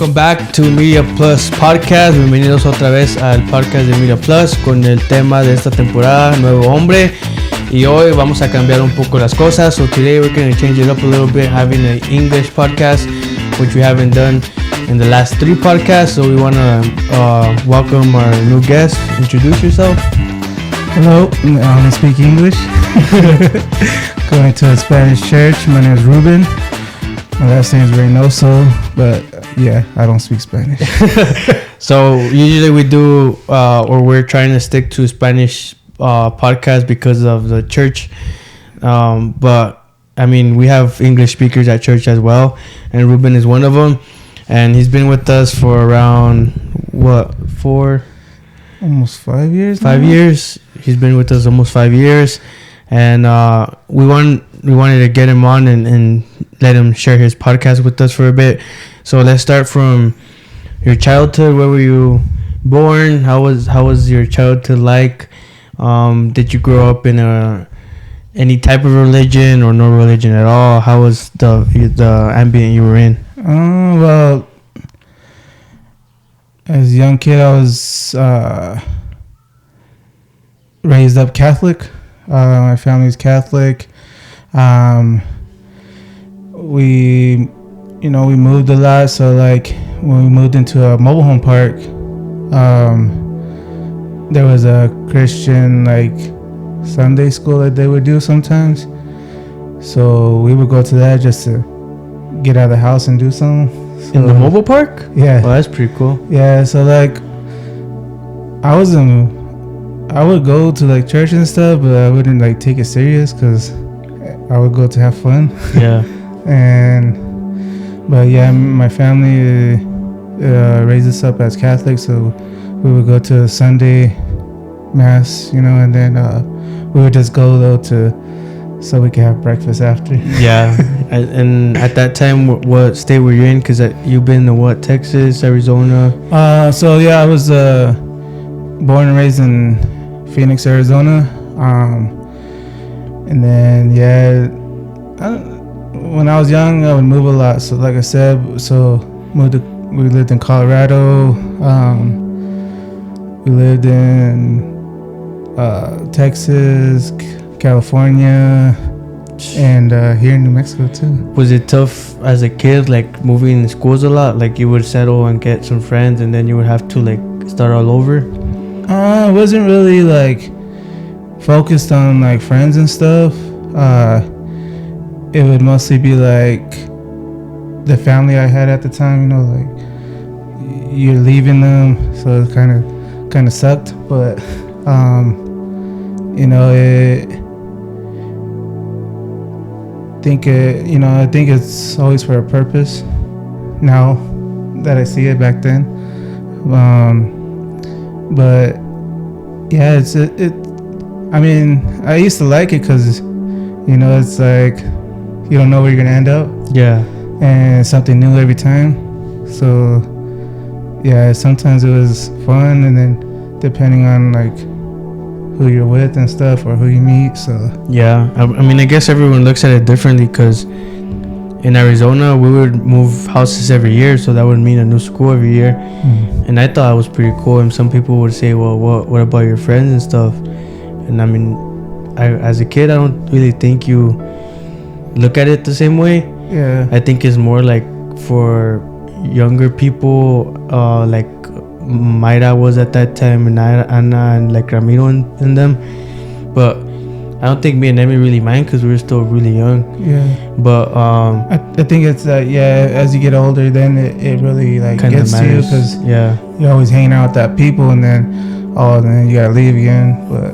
Welcome back to Media Plus Podcast. Bienvenidos otra vez al podcast de Media Plus con el tema de esta temporada, Nuevo, Hombre. Y hoy vamos a cambiar un poco las cosas. So today we're going to change it up a little bit, having an English podcast, which we haven't done in the last 3 podcasts. So we want to welcome our new guest. Introduce yourself. Hello, I speak English. Going to a Spanish church. My name is Ruben. My last name is Reynoso, but yeah, I don't speak Spanish. So usually we do, or we're trying to stick to Spanish podcast because of the church. But I mean, we have English speakers at church as well, and Ruben is one of them. And he's been with us for around almost 5 years. 5 years. He's been with us almost 5 years, and we wanted to get him on and let him share his podcast with us for a bit. So let's start from your childhood. Where were you born? How was your childhood like? Did you grow up in any type of religion or no religion at all? How was the ambient you were in? Well, as a young kid, I was raised up Catholic. My family's Catholic. We moved a lot. So like when we moved into a mobile home park, there was a Christian like Sunday school that they would do sometimes. So we would go to that just to get out of the house and do something. So, in the mobile park? Yeah. Well, that's pretty cool. Yeah. So like I would go to like church and stuff, but I wouldn't like take it serious because I would go to have fun. Yeah. But yeah, my family raised us up as Catholics, so we would go to Sunday mass, and then we would just go though so we could have breakfast after. Yeah. And at that time, what state were you in? Because you've been to what, Texas, Arizona? So yeah, I was born and raised in Phoenix, Arizona. And then when I was young, I would move a lot. So like I said, we lived in Colorado. We lived in Texas, California, and here in New Mexico too. Was it tough as a kid, like moving schools a lot? Like you would settle and get some friends, and then you would have to like start all over? I wasn't really like focused on like friends and stuff. It would mostly be like the family I had at the time, like you're leaving them, so it kind of sucked. But I think it's always for a purpose. Now that I see it, back then, but yeah, I mean, I used to like it because it's like you don't know where you're gonna end up. Yeah. And it's something new every time. So yeah, sometimes it was fun, and then depending on like who you're with and stuff or who you meet. So yeah, I mean, I guess everyone looks at it differently because in Arizona we would move houses every year, so that would mean a new school every year. And I thought it was pretty cool. And some people would say, well, what about your friends and stuff? And I mean, as a kid, I don't really think you look at it the same way. Yeah, I think it's more like for younger people, like Mayra was at that time, and Anna and like Ramiro and them. But I don't think me and Emmy really mind because we were still really young. Yeah. But I think it's that as you get older, then it really like gets to you because you're always hanging out with that people, and then you gotta leave again. But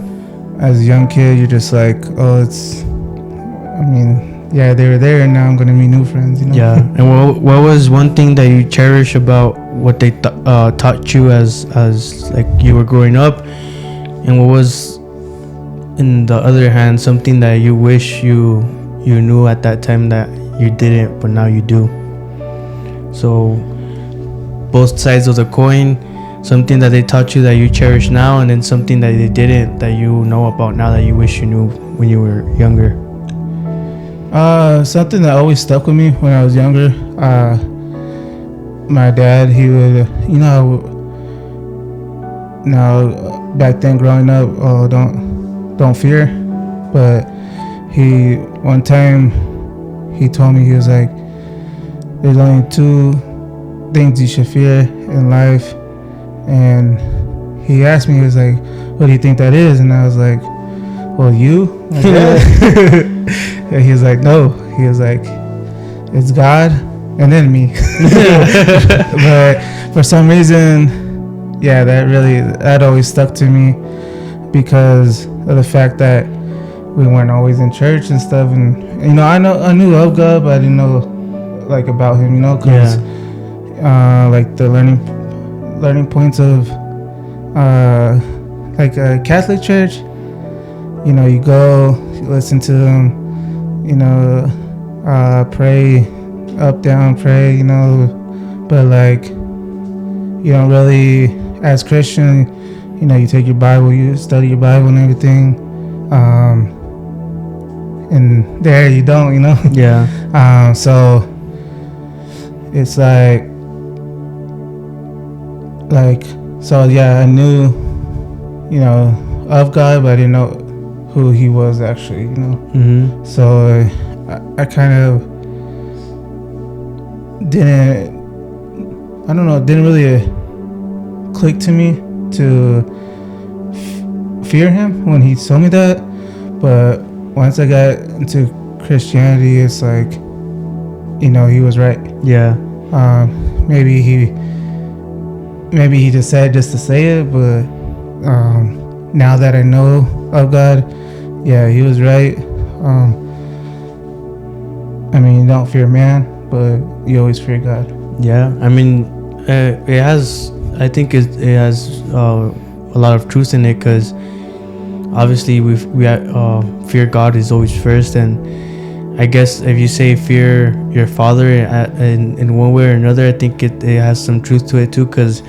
as a young kid, you're just like, they were there, and now I'm gonna meet new friends. Yeah. And what was one thing that you cherish about what they taught you as like you were growing up, and what was, in the other hand, something that you wish you knew at that time that you didn't, but now you do? So both sides of the coin. Something that they taught you that you cherish now, and then something that they didn't that you know about now that you wish you knew when you were younger. Something that always stuck with me when I was younger. my dad, he would, now back then growing up, oh, don't fear. But one time he told me, he was like, there's only 2 things you should fear in life. And he asked me, he was like, what do you think that is? And I was like, well, you? And he was like, no. He was like, it's God and then me. But for some reason, yeah, that always stuck to me because of the fact that we weren't always in church and stuff. And, I knew of God, but I didn't know, like, about him, because, like, the learning points of, like, a Catholic church, you go, you listen to them, pray, up, down, pray, but, like, you don't really, as Christian, you take your Bible, you study your Bible and everything, and there you don't, Yeah. So it's like, so yeah, I knew, of God, but I didn't know who he was actually, Mm-hmm. So I kind of didn't really click to me to fear him when he told me that. But once I got into Christianity, it's like, he was right. Yeah. Maybe he just said just to say it, but now that I know of God, yeah, he was right. You don't fear man, but you always fear God. Yeah, I think it has a lot of truth in it, because obviously we fear God is always first, and I guess if you say fear your father in one way or another, I think it has some truth to it too, because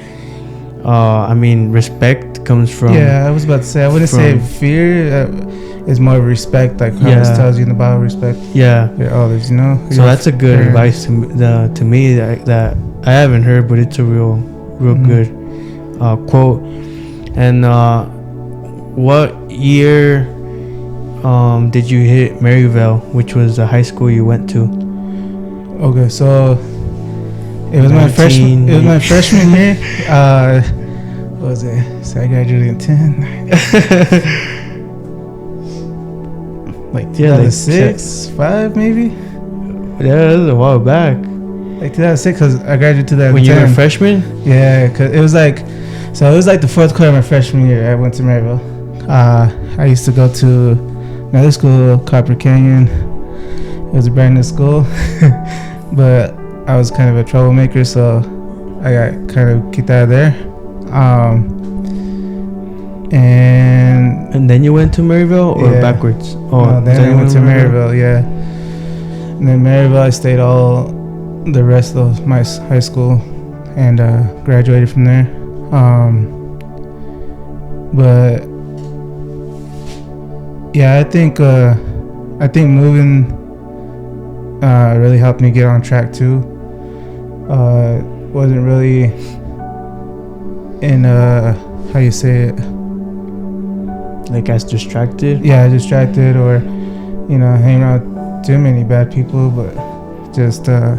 respect comes from. Yeah, I was about to say, I wouldn't say fear. It's more respect, like how it tells you in the Bible, respect. Yeah. Your others, So that's a good advice to me that I haven't heard, but it's a real good quote. And what year did you hit Maryvale, which was the high school you went to? Okay, so it was my freshman year. What was it? So I graduated in 10. Like 2006, 5 maybe. Yeah, that was a while back. Like 2006, cause I graduated 2010. When you were a freshman? Yeah, cause it was like the fourth quarter of my freshman year. I went to Maryville. I used to go to another school, Copper Canyon. It was a brand new school, but I was kind of a troublemaker, so I got kind of kicked out of there. And then you went to Maryville, or backwards? Oh, no, then I went to Maryville, yeah. And then Maryville, I stayed all the rest of my high school and graduated from there. But yeah, I think moving really helped me get on track too. Wasn't really in how you say it, like as distracted? Yeah, distracted, or hanging around too many bad people, but just I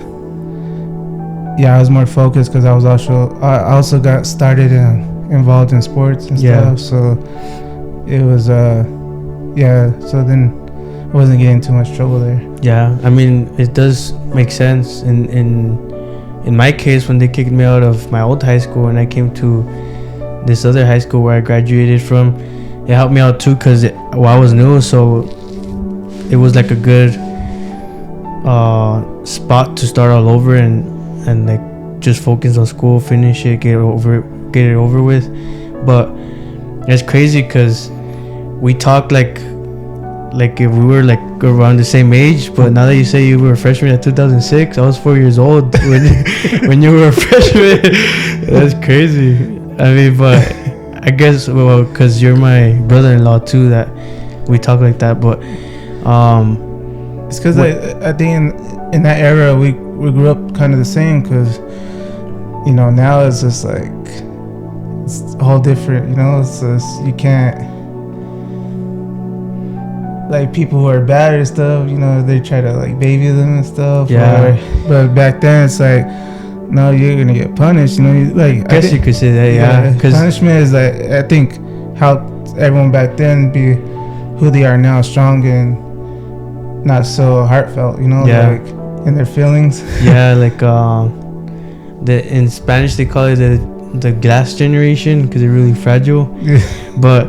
was more focused because I also got started involved in sports and stuff, so it was so then I wasn't getting too much trouble there. Yeah, it does make sense. In my case, when they kicked me out of my old high school and I came to this other high school where I graduated from, it helped me out too, because I was new, so it was like a good spot to start all over and like just focus on school, finish it, get it over with. But it's crazy because we talked like if we were like around the same age, but now that you say you were a freshman in 2006, I was 4 years old when you were a freshman. That's crazy. But I guess, well, because you're my brother-in-law too, that we talk like that. But it's because I think in that era we grew up kind of the same, because you know, now it's just like it's a whole different, you know, it's just, you can't, like, people who are bad or stuff, you know, they try to like baby them and stuff. Yeah. But back then it's like, no, you're gonna get punished, you know, like, I guess you could say that, yeah. Cause punishment is like, I think, helped everyone back then be who they are now, strong and not so heartfelt, you know, yeah. like in their feelings. Yeah, like in Spanish they call it the glass generation because they're really fragile. But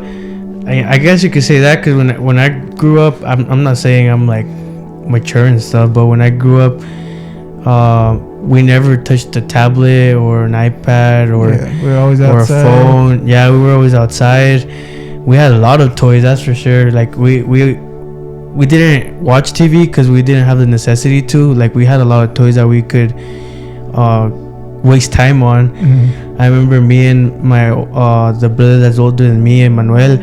I guess you could say that because when I grew up, I'm not saying I'm like mature and stuff, but when I grew up, we never touched a tablet or an iPad or we were always outside. Or a phone. Yeah, we were always outside. We had a lot of toys, that's for sure. Like we didn't watch TV because we didn't have the necessity to. Like we had a lot of toys that we could waste time on. Mm-hmm. I remember me and my the brother that's older than me and Manuel,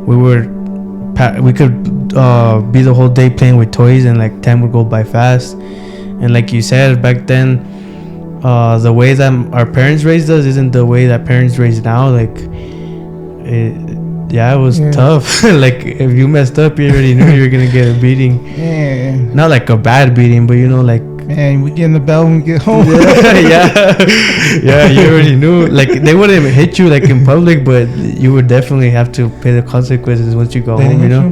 we could be the whole day playing with toys and like time would go by fast. And like you said, back then the way that our parents raised us isn't the way that parents raised now. Like it was tough. Like if you messed up, you already knew you were gonna get a beating. Yeah. Not like a bad beating, but you know, like, man, we get in the bell when we get home. Yeah, you already knew. Like they wouldn't even hit you like in public, but you would definitely have to pay the consequences once you go home. You know?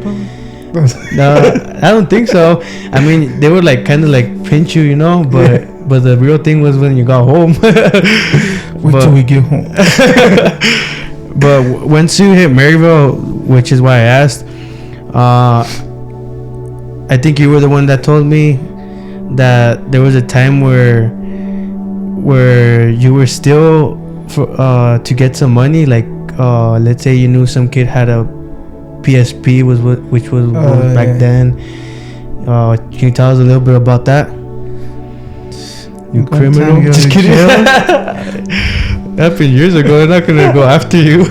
No, I don't think so. I mean, they would like kind of like pinch you, you know, but the real thing was when you got home. Wait till we get home. But once you hit Maryville, which is why I asked, I think you were the one that told me that there was a time where you were still to get some money. Like let's say you knew some kid had a PSP, which was back then. Can you tell us a little bit about that? You criminal? Just kidding. Happened years ago. They're not gonna go after you.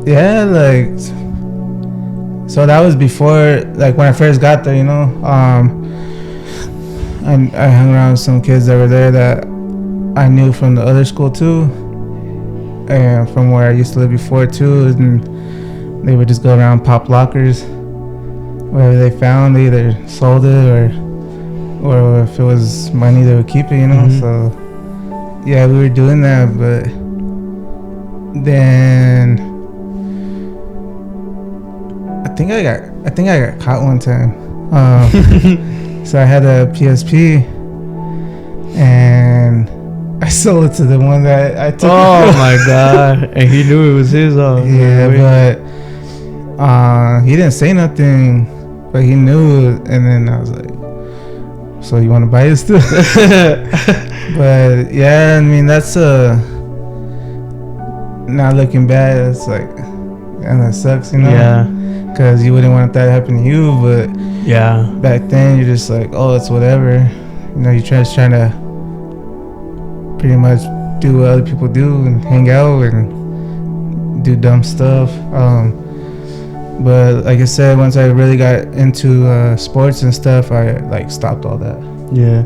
Yeah, like, so that was before, like when I first got there, you know. I hung around with some kids that were there that I knew from the other school too, and from where I used to live before too. And they would just go around, pop lockers, whatever they found, they either sold it or if it was money, they would keep it, you know. Mm-hmm. So yeah, we were doing that, but then I think I got caught one time. So I had a PSP and I sold it to the one that I took. Oh my god! And he knew it was his. Yeah, but he didn't say nothing, but he knew. And then I was like, "So you want to buy this too?" But yeah, I mean that's not looking bad. It's like, and that sucks, you know. Yeah. Because you wouldn't want that to happen to you, but yeah, back then you're just like, oh, it's whatever. You know, you're just trying to pretty much do what other people do and hang out and do dumb stuff. But like I said, once I really got into sports and stuff, I like stopped all that. Yeah,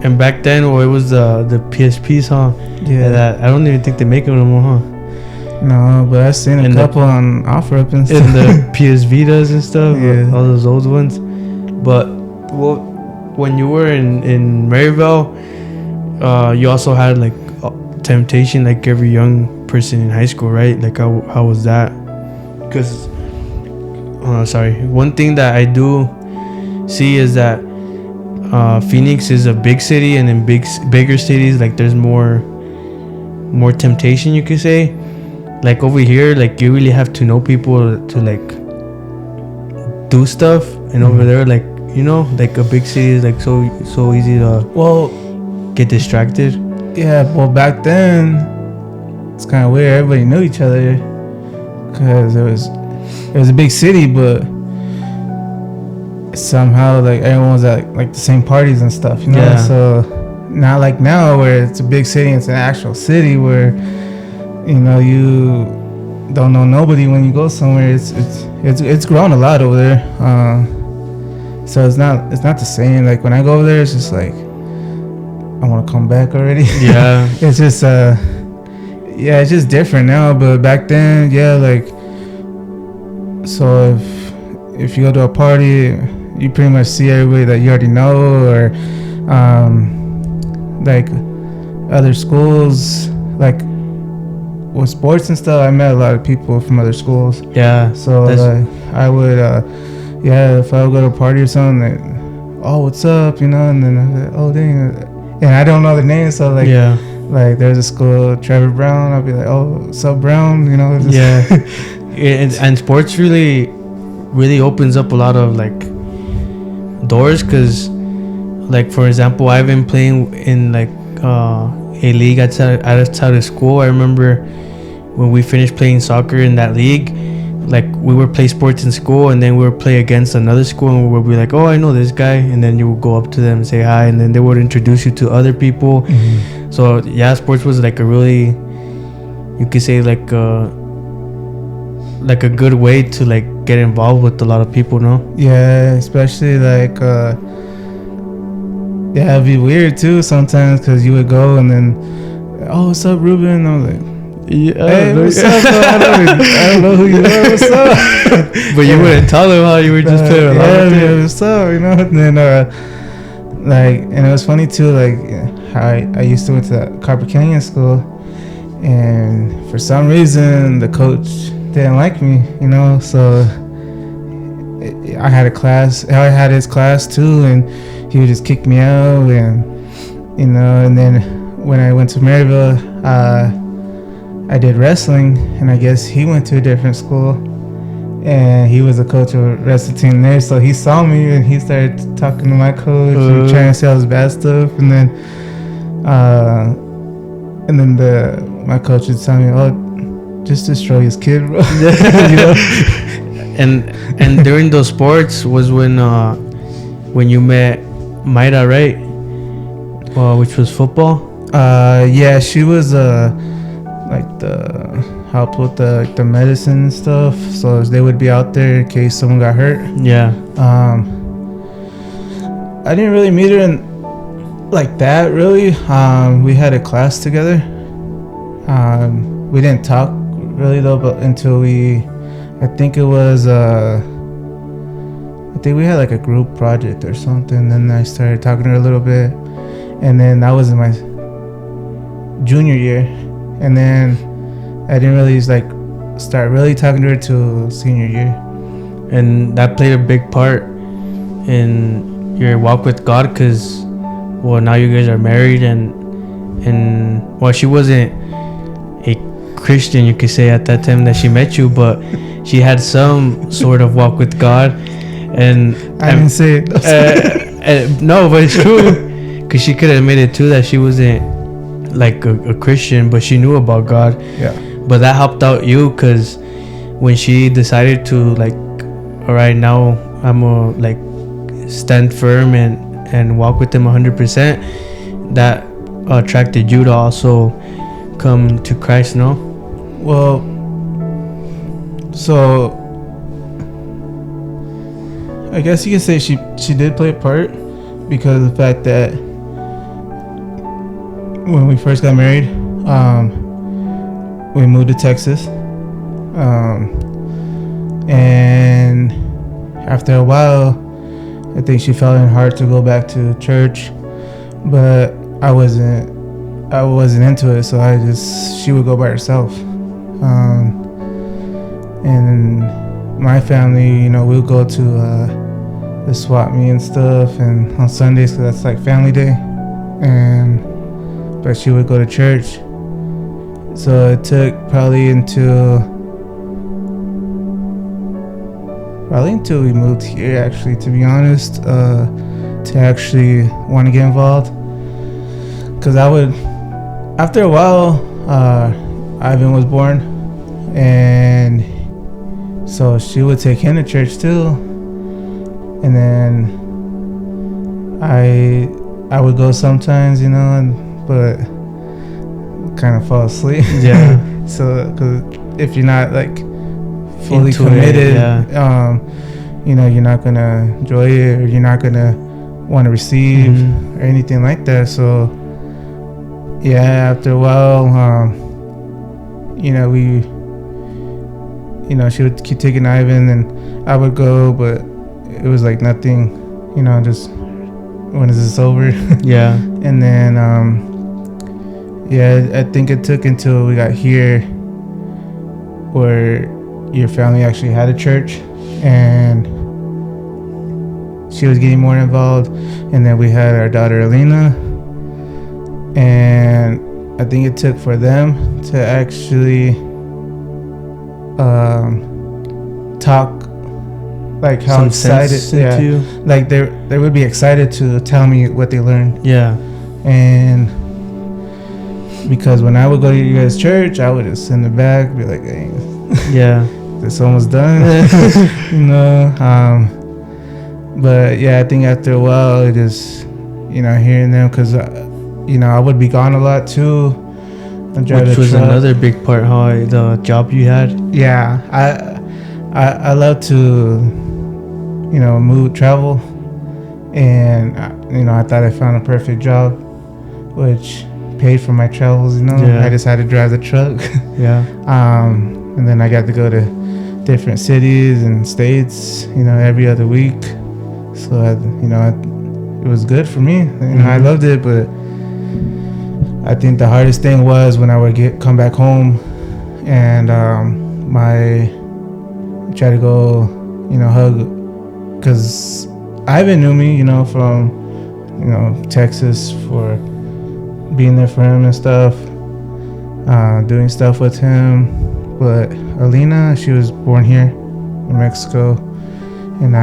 and back then, it was the PSPs, huh? Yeah. That I don't even think they make them no more, huh? No, but I've seen a couple on OfferUp and stuff. In the PS Vitas and stuff, yeah. All those old ones. But when you were in Maryville, you also had like temptation, like every young person in high school, right? Like how was that? Because, one thing that I do see is that Phoenix is a big city, and in bigger cities, like there's more temptation, you could say. Like over here, like you really have to know people to like do stuff, and over there, like, you know, like a big city is like so easy to get distracted. Yeah, well back then it's kind of weird. Everybody knew each other because it was a big city, but somehow like everyone was at like the same parties and stuff, you know. Yeah. So not like now where it's a big city, it's an actual city where, you know, you don't know nobody when you go somewhere. It's grown a lot over there. So it's not the same. Like when I go over there, it's just like I want to come back already. Yeah. It's just yeah, it's just different now. But back then, yeah, like, so if you go to a party, you pretty much see everybody that you already know, or like other schools, like with sports and stuff. I met a lot of people from other schools. Yeah. So like, I would yeah, if I would go to a party or something, like, oh, what's up, you know, and then I'd be like, oh dang, and I don't know the name, so like, yeah. Like there's a school, Trevor Brown. I'll be like, oh, what's up, Brown? You know. Just yeah. And sports really opens up a lot of like doors, because like for example, I've been playing in like a league outside of school. I remember when we finished playing soccer in that league, like we would play sports in school, and then we would play against another school, and we would be like, oh, I know this guy, and then you would go up to them and say hi, and then they would introduce you to other people. Mm-hmm. So yeah, sports was like a really, you could say like a good way to like get involved with a lot of people, no? Yeah, especially like yeah, it'd be weird too sometimes, because you would go and then, oh, what's up, Ruben? I'm like, yeah, hey, what's up, bro? I don't know who you are. What's up? But you wouldn't tell them how you were just playing around. Yeah, what's up? You know. And then like, and it was funny too, like how I used to went to that Copper Canyon school, and for some reason the coach didn't like me, you know. So I had his class too, and he would just kick me out, and you know. And then when I went to Maryville, I did wrestling, and I guess he went to a different school, and he was a coach of a wrestling team there. So he saw me, and he started talking to my coach and trying to say all this bad stuff. And then my coach would tell me, "Oh, just destroy his kid, bro." You know? And during those sports was when you met Maida, right? Which was football. Yeah, she was like the help with the medicine and stuff, so they would be out there in case someone got hurt. Yeah. I didn't really meet her in like that really. We had a class together. We didn't talk really though, but until I think it was I think we had like a group project or something. Then I started talking to her a little bit, and then that was in my junior year. And then I didn't really start really talking to her till senior year. And that played a big part in your walk with God, because now you guys are married, and she wasn't a Christian, you could say, at that time that she met you, but she had some sort of walk with God. And I didn't say it. No, but it's true, because she could admit it too, that she wasn't like a Christian, but she knew about God. Yeah. But that helped out you, because when she decided to like, all right, now I'm gonna like stand firm and walk with him 100%, that attracted you to also come to Christ, no? Well, so I guess you could say she did play a part, because of the fact that when we first got married, we moved to Texas, and after a while, I think she felt it hard to go back to church, but I wasn't into it, so she would go by herself. And my family, you know, we'll go to the swap meet and stuff, and on Sundays, because that's like family day, but she would go to church. So it took probably until we moved here, actually, to be honest, to actually want to get involved. Because after a while, Ivan was born, and so she would take him to church too. And then I would go sometimes, you know, but kind of fall asleep. Yeah. So, because if you're not like fully into committed, it, yeah. you know, you're not gonna enjoy it, or you're not gonna want to receive or anything like that. So yeah, after a while, you know, she would keep taking Ivan, and I would go, but it was like nothing, you know, just when is this over? Yeah. And then yeah, I think it took until we got here where your family actually had a church, and she was getting more involved. And then we had our daughter Alina, and I think it took for them to actually talk, like how excited, like they would be excited to tell me what they learned. Yeah. And because when I would go to you guys' church, I would just sit in the back, be like, hey, yeah, this almost done. You know. But yeah, I think after a while, it just, you know, hearing them, because you know, I would be gone a lot too. Which was another big part, how the job you had. Yeah, I love to, you know, travel, and you know, I thought I found a perfect job, which paid for my travels. You know, I just had to drive the truck. Yeah. And then I got to go to different cities and states, you know, every other week. So it was good for me. You know, I loved it, but I think the hardest thing was when I would come back home, and try to go, you know, hug, because Ivan knew me, you know, from, you know, Texas, for being there for him and stuff, doing stuff with him. But Alina, she was born here in Mexico, and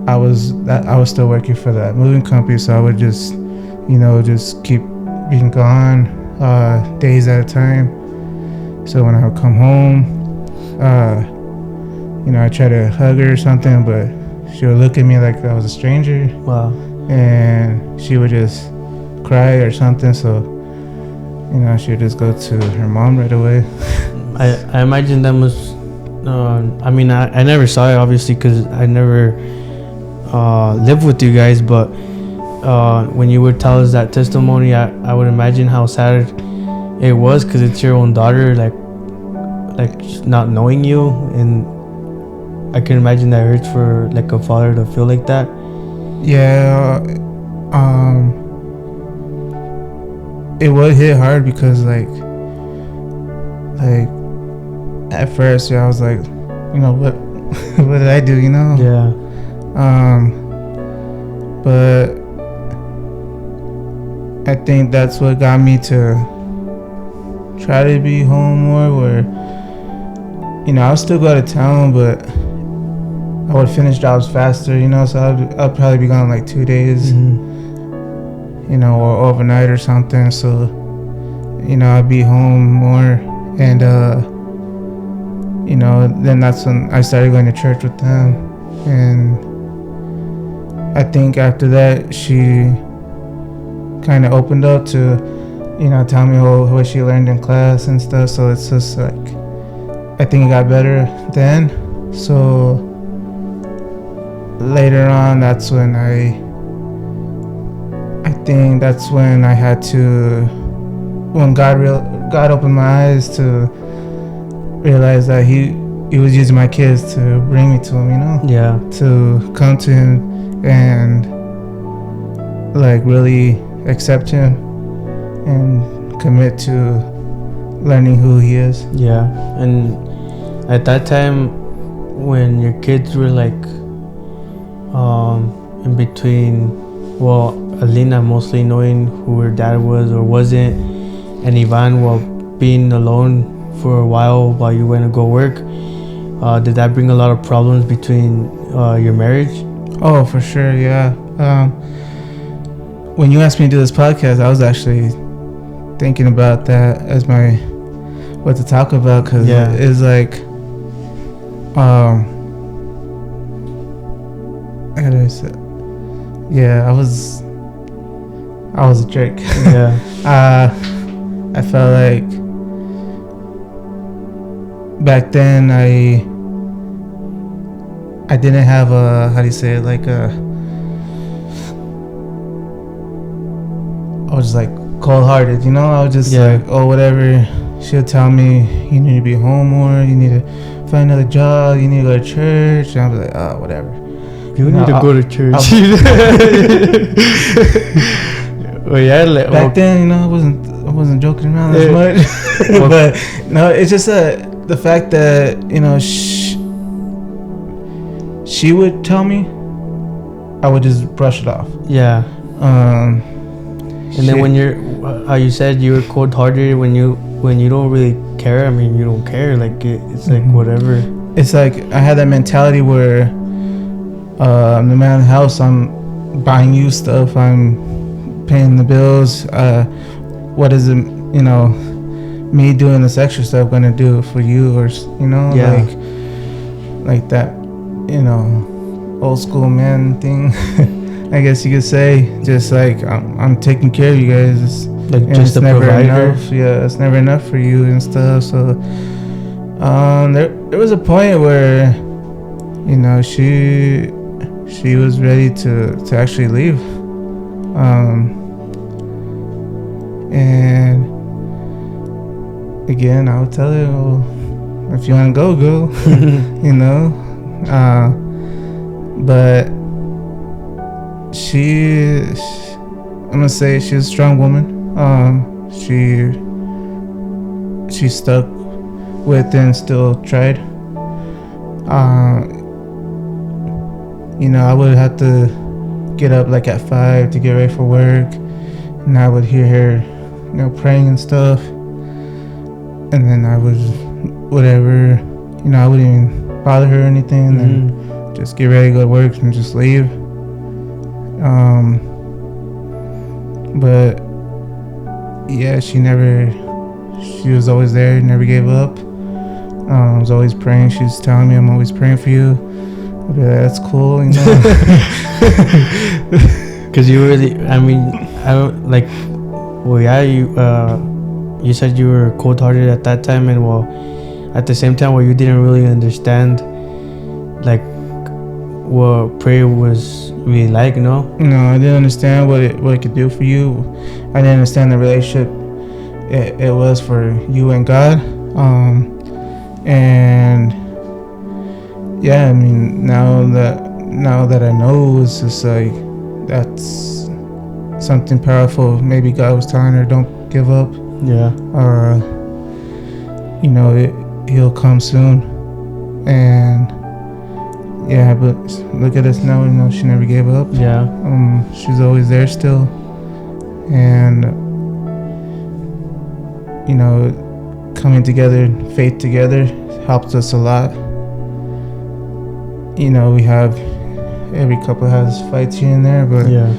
I was still working for that moving company, so I would just, you know, just keep being gone days at a time. So when I would come home, you know, I try to hug her or something, but she would look at me like I was a stranger. Wow. And she would just cry or something, so, you know, she would just go to her mom right away. I imagine that must, I mean, I never saw it, obviously, because I never lived with you guys, but when you would tell us that testimony, I would imagine how sad it was, because it's your own daughter, like not knowing you, and I can imagine that hurts for like a father to feel like that. Yeah, it would hit hard, because like at first, yeah, I was like, you know, what did I do, you know? Yeah. But I think that's what got me to try to be home more, where, you know, I'll still go out of town, but I would finish jobs faster, you know, so I'd probably be gone like 2 days, you know, or overnight or something. So, you know, I'd be home more, and, you know, then that's when I started going to church with them. And I think after that, she kind of opened up to, you know, tell me what she learned in class and stuff. So it's just like, I think it got better then. So later on, that's when I think that's when I had to, when God opened my eyes to realize that he was using my kids to bring me to him, you know? Yeah. To come to him and like really accept him and commit to learning who he is. Yeah. And at that time, when your kids were like in between, well, Alina mostly knowing who her dad was or wasn't, and Ivan, well, being alone for a while you went to go work, did that bring a lot of problems between your marriage? Oh, for sure, yeah. When you asked me to do this podcast, I was actually thinking about that as what to talk about, because it's like, how do I say? Yeah, I was a jerk. Yeah. I felt like I didn't have a, how do you say it, like a, I was like cold-hearted, you know. I was just like, oh, whatever. She'll tell me, you need to be home more, you need to find another job, you need to go to church, and I'll be like, oh, whatever. You need to go to church. Well, yeah, like, back then, you know, I wasn't joking around as much. But no, it's just the fact that, you know, she would tell me, I would just brush it off. Yeah. And then when you're, how you said you were cold-hearted, when you don't really care. I mean, you don't care. Like it's like whatever. It's like I had that mentality where no matter the house, I'm buying you stuff, I'm paying the bills. What is it, you know, me doing this extra stuff gonna do for you, or you know, like that, you know, old school man thing. I guess you could say, just like I'm taking care of you guys. It's, like just a provider. Enough. Yeah, it's never enough for you and stuff. So there was a point where, you know, she was ready to actually leave. And again, I would tell her, well, if you want to go, you know. But I'm gonna say she's a strong woman. She stuck with and still tried. You know, I would have to get up like at 5 to get ready for work, and I would hear her, you know, praying and stuff, and then I would, whatever, you know, I wouldn't even bother her or anything, and then just get ready to go to work and just leave. But yeah, she was always there, never gave up. I was always praying. She was telling me, I'm always praying for you. I'd be like, that's cool, you know. Because you really, I mean, I don't like, well, yeah, you said you were cold-hearted at that time, and well, at the same time, you didn't really understand, like, what prayer was really like, no? No, I didn't understand what it could do for you. I didn't understand the relationship it was for you and God. And yeah, I mean, now that I know, it's just like, that's something powerful. Maybe God was telling her, don't give up. Yeah. Or, you know, he'll come soon. And yeah, but look at us now, you know, she never gave up. Yeah. She's always there still. And, you know, coming together, faith together, helps us a lot. You know, every couple has fights here and there, but yeah,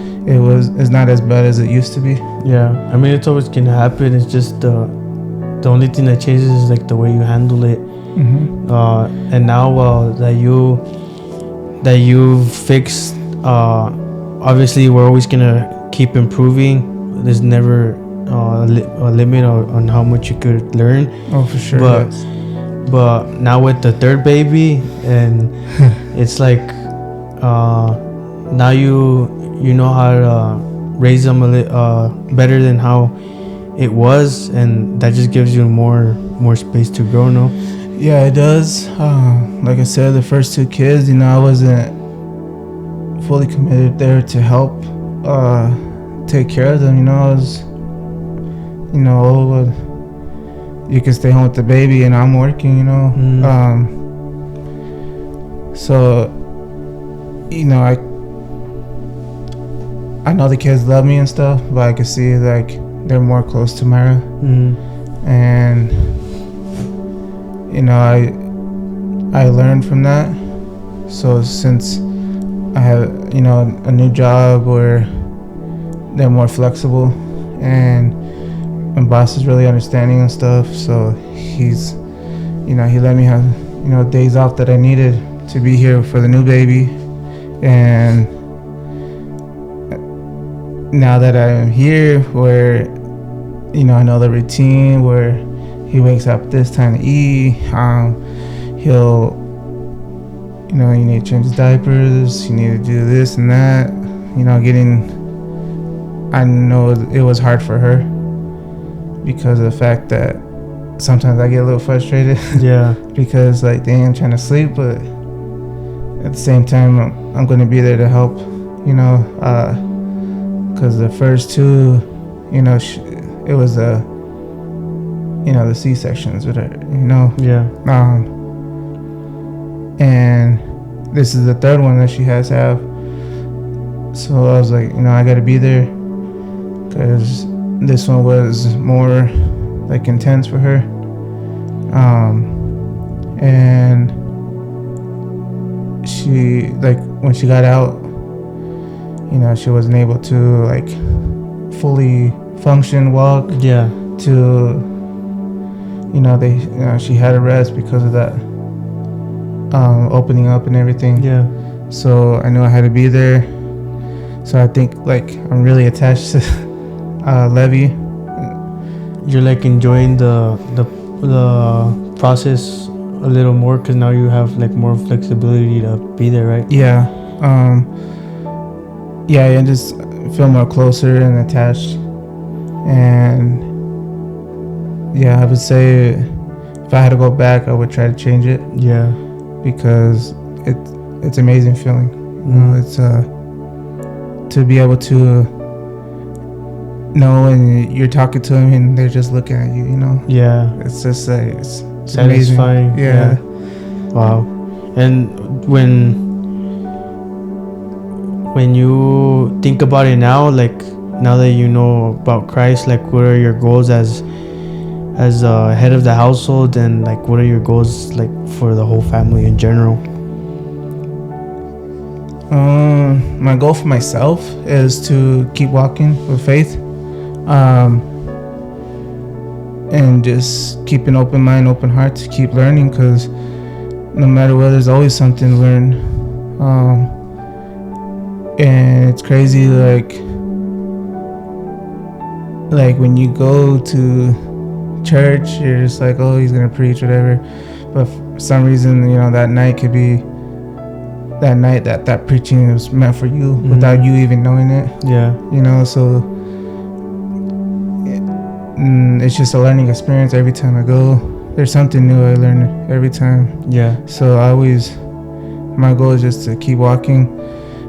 it's not as bad as it used to be. Yeah, I mean, it's always gonna happen. It's just the only thing that changes is like the way you handle it. And now that you've fixed, obviously we're always gonna keep improving. There's never a limit on how much you could learn. Oh, for sure. But now with the third baby, and it's like now you know how to raise them better than how it was, and that just gives you more space to grow, no? Yeah, it does. Like I said, the first 2 kids, you know, I wasn't fully committed there to help take care of them. You know, I was, you know, you can stay home with the baby and I'm working, you know. So, you know, I know the kids love me and stuff, but I can see like they're more close to Mara. And, you know, I learned from that. So since I have, you know, a new job where they're more flexible, and my boss is really understanding and stuff, so he's, you know, he let me have, you know, days off that I needed to be here for the new baby. And now that I'm here, where, you know, I know the routine where he wakes up this time to eat, he'll you know, you need to change diapers, you need to do this and that, you know, I know it was hard for her because of the fact that sometimes I get a little frustrated. Yeah. Because like, dang, I'm trying to sleep, but at the same time, I'm going to be there to help, you know, because the first two, you know, it was you know, the C-sections with her, you know. Yeah. And this is the third one that she has to have. So I was like, you know, I got to be there because this one was more like intense for her. And she, like, when she got out, you know, she wasn't able to like fully function, walk. Yeah. To, you know, she had to rest because of that opening up and everything. Yeah. So I knew I had to be there. So I think like I'm really attached to Levy. You're like enjoying the process a little more because now you have like more flexibility to be there, right? Yeah. Yeah, I just feel more closer and attached. And yeah, I would say if I had to go back, I would try to change it. Yeah. Because it's amazing feeling. You know, it's to be able to know and you're talking to them and they're just looking at you, you know. Yeah. It's just like it's satisfying. Amazing. Yeah. Wow. And when you think about it now, like now that you know about Christ, like what are your goals as head of the household, and like what are your goals like for the whole family in general? My goal for myself is to keep walking with faith, and just keep an open mind, open heart to keep learning, because no matter what, there's always something to learn. And it's crazy, like when you go to church, you're just like, oh, he's gonna preach, whatever. But for some reason, you know, that night could be that night that preaching was meant for you without you even knowing it. Yeah. You know, so it's just a learning experience every time I go. There's something new I learn every time. Yeah. So my goal is just to keep walking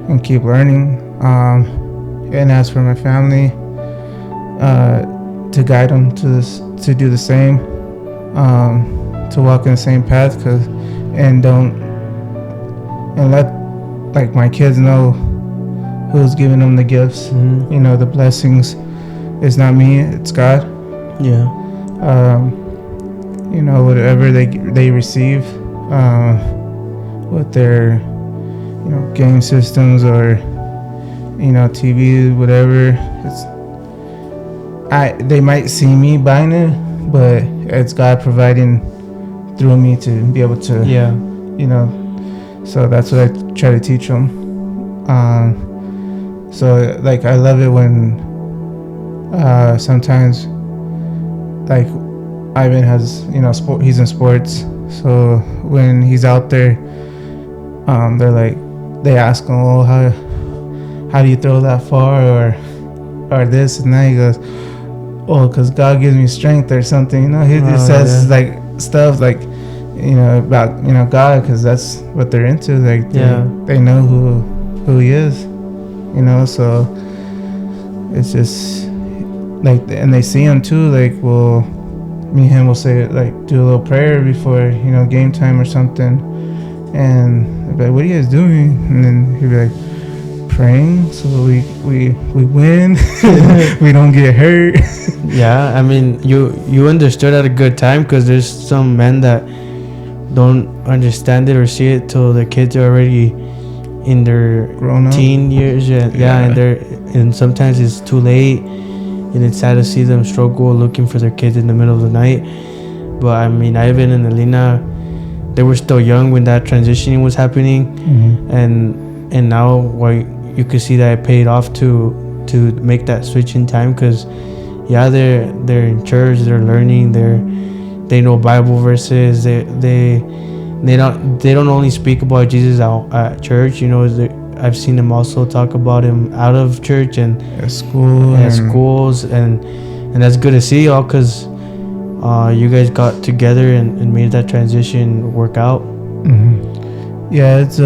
and keep learning. And as for my family, to guide them to do the same, to walk in the same path, and let like my kids know who's giving them the gifts. You know, the blessings. It's not me, it's God. Yeah. You know, whatever they receive, with their, you know, game systems or, you know, TV, whatever. They might see me buying it, but it's God providing through me to be able to, you know. So that's what I try to teach them. So like I love it when sometimes like Ivan has, you know, he's in sports. So when he's out there, they ask him, oh, how do you throw that far, or this and that. He goes, oh, because God gives me strength or something, you know. He just says like stuff like, you know, about, you know, God, because that's what they're into. Like they know who he is, you know. So it's just like, and they see him too. Like, well, me and him will say, like, do a little prayer before, you know, game time or something, and they'll be like, what are you guys doing? And then he'll be like, praying so we win. We don't get hurt. Yeah, I mean, you understood at a good time, because there's some men that don't understand it or see it till the kids are already in their teen years. And sometimes it's too late, and it's sad to see them struggle looking for their kids in the middle of the night. But I mean, Ivan and Alina, they were still young when that transitioning was happening. And now you could see that it paid off to make that switch in time, because they're in church, they're learning, they know Bible verses, they they don't only speak about Jesus out at church. You know, I've seen them also talk about him out of church and at school, schools, and that's good to see y'all, because you guys got together and made that transition work out. Mm-hmm. Yeah, it's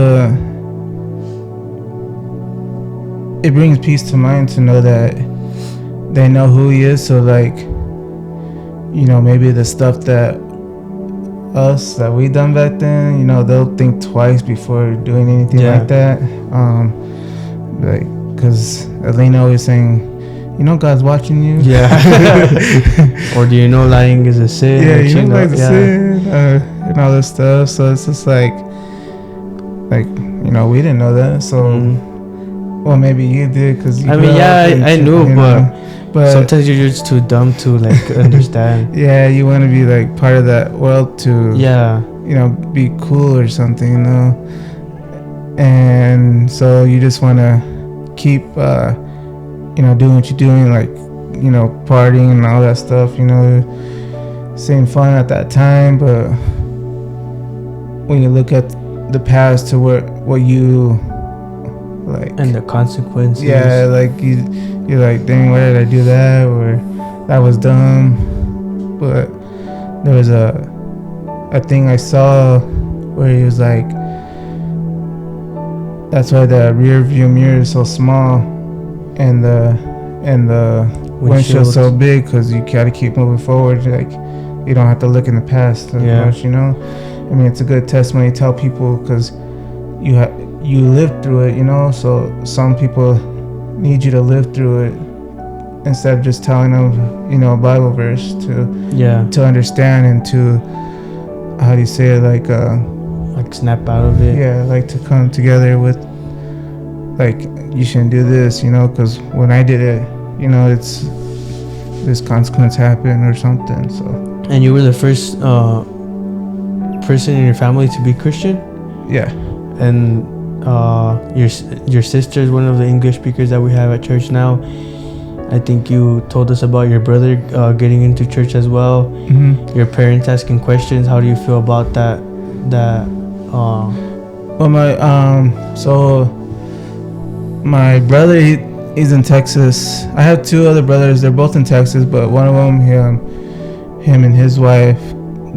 it brings peace to mind to know that they know who he is. So like, you know, maybe the stuff that we done back then, you know, they'll think twice before doing anything like that. Like, because Elena always saying, you know, God's watching you. Yeah. Or do you know lying is a sin? Yeah, you know, like a sin, and all this stuff. So it's just like, you know, we didn't know that. So, well, maybe you did, because I mean, I knew, but sometimes you're just too dumb to like understand. Yeah, you want to be like part of that world to, you know, be cool or something, you know. And so you just want to keep, you know, doing what you're doing, like, you know, partying and all that stuff, you know, seeing fun at that time. But when you look at the past to what you like, and the consequences, like you're like, dang, why did I do that? Or that was dumb. But there was a thing I saw where he was like, that's why the rear view mirror is so small and the windshield's so big, because you gotta keep moving forward. Like, you don't have to look in the past as much, you know. I mean, it's a good testimony to tell people, because you lived through it, you know. So some people need you to live through it instead of just telling them, you know, a Bible verse to understand and to, how do you say it, like snap out of it. Yeah, like to come together with, like, you shouldn't do this, you know, because when I did it, you know, it's this consequence happened or something. So. And you were the first person in your family to be Christian? Yeah. And your sister is one of the English speakers that we have at church now. I think you told us about your brother getting into church as well. Mm-hmm. Your parents asking questions. How do you feel about that? Well, my brother, he's in Texas. I have two other brothers. They're both in Texas, but one of them, him and his wife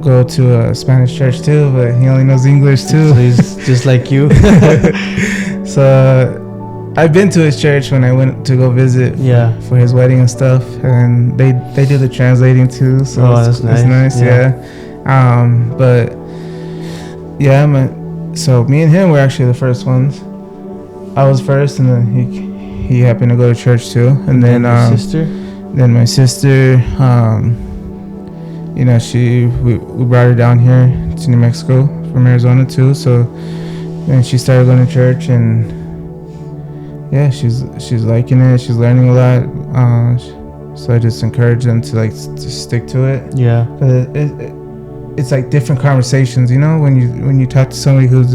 go to a Spanish church too, but he only knows English too. So he's just like you. So I've been to his church when I went to go visit for his wedding and stuff, and they do the translating too. So that's nice. It's nice, but so me and him were actually the first ones. I was first, and then he happened to go to church too, and then my sister. Then my sister, you know, we brought her down here to New Mexico from Arizona too. So then she started going to church, and she's liking it. She's learning a lot. So I just encourage them to stick to it. Yeah. But it's like different conversations, you know, when you talk to somebody who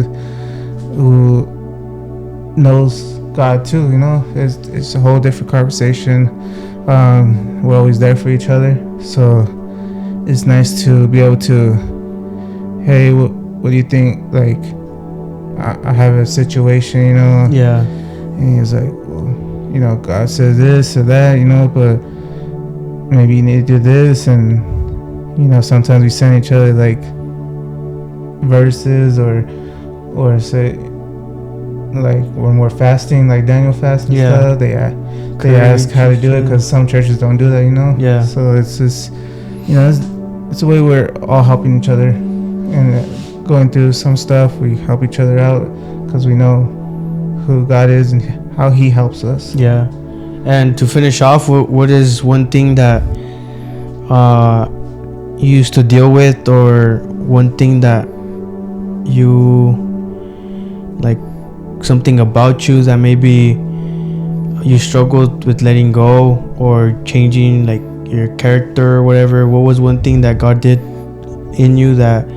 knows God too, you know, it's a whole different conversation. We're always there for each other, so it's nice to be able to, hey, what do you think? Like, I have a situation, you know. Yeah. And he's like, well, you know, God says this or that, you know, but maybe you need to do this. And, you know, sometimes we send each other like verses or say, like when we're fasting, like Daniel fasting stuff, they ask how to do it, because some churches don't do that, you know. Yeah. So it's just, you know, it's a way we're all helping each other, and going through some stuff, we help each other out because we know who God is and how He helps us. Yeah. And to finish off, what is one thing that you used to deal with, or one thing that you like, something about you that maybe you struggled with letting go or changing, like your character or whatever? What was one thing that God did in you that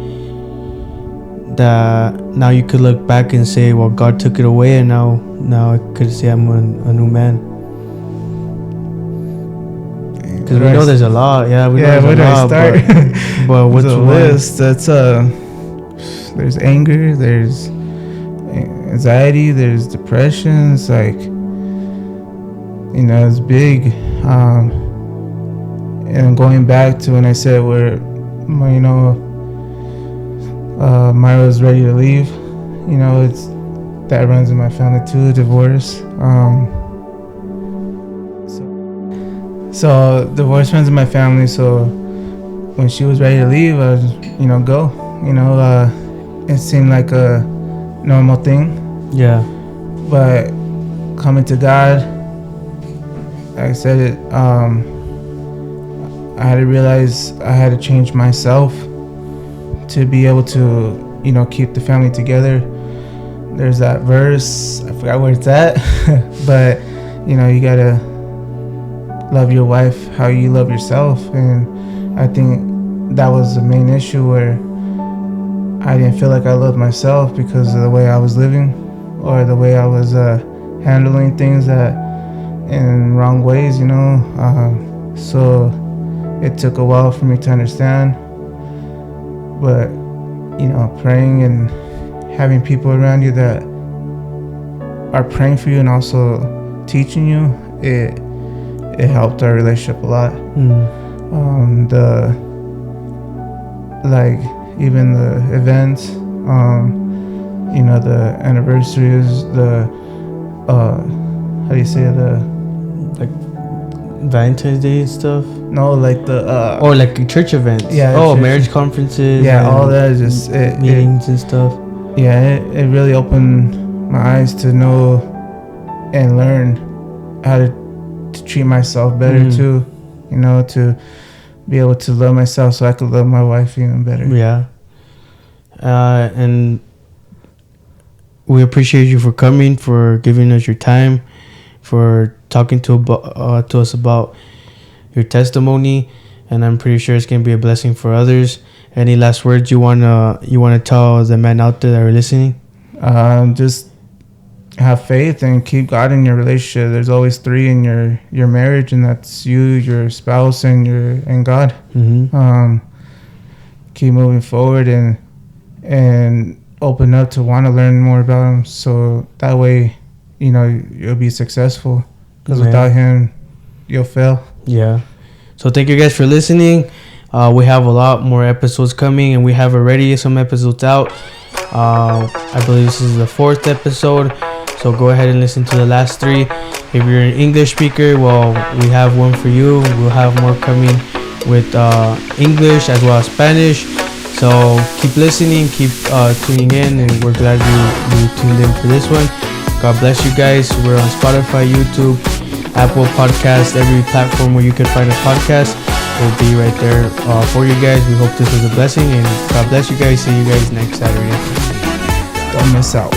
now you could look back and say, well, God took it away, and now I could say I'm a new man? Because we know there's a lot. Yeah, we know there's a lot. But what's the list? That's there's anger, there's anxiety, there's depression. It's like, you know, it's big. And going back to when I said where, you know, Myra was ready to leave, you know, it's that runs in my family too, divorce. So divorce runs in my family. So when she was ready to leave, I was, you know, go. You know, it seemed like a normal thing. Yeah. But coming to God, like I said, it. I had to realize I had to change myself to be able to, you know, keep the family together. There's that verse, I forgot where it's at, but, you know, you gotta love your wife how you love yourself. And I think that was the main issue, where I didn't feel like I loved myself because of the way I was living, or the way I was handling things that in wrong ways, you know. So it took a while for me to understand, but, you know, praying and having people around you that are praying for you and also teaching you, it helped our relationship a lot. Like even the events, you know, the anniversaries, the how do you say, the like Valentine's Day and stuff. No, like the or like church events. Yeah. Oh, marriage conferences. Yeah, all that is just meetings and stuff. Yeah, it really opened my eyes to know and learn how to treat myself better too. You know, to be able to love myself so I could love my wife even better. Yeah. And we appreciate you for coming, for giving us your time, for talking to us about your testimony, and I'm pretty sure it's gonna be a blessing for others. Any last words you wanna tell the men out there that are listening? Just have faith and keep God in your relationship. There's always three in your marriage, and that's you, your spouse, and God. Keep moving forward and open up to want to learn more about Him, so that way, you know, you'll be successful. Because without Him, you'll fail. Yeah. So thank you guys for listening. We have a lot more episodes coming, and we have already some episodes out. I believe this is the 4th episode. So go ahead and listen to the last 3. If you're an English speaker, well, we have one for you. We'll have more coming with English as well as Spanish. So keep listening, keep tuning in, and we're glad you tuned in for this one. God bless you guys. We're on Spotify, YouTube, Apple Podcasts, every platform where you can find a podcast. We'll be right there for you guys. We hope this was a blessing, and God bless you guys. See you guys next Saturday. Don't miss out.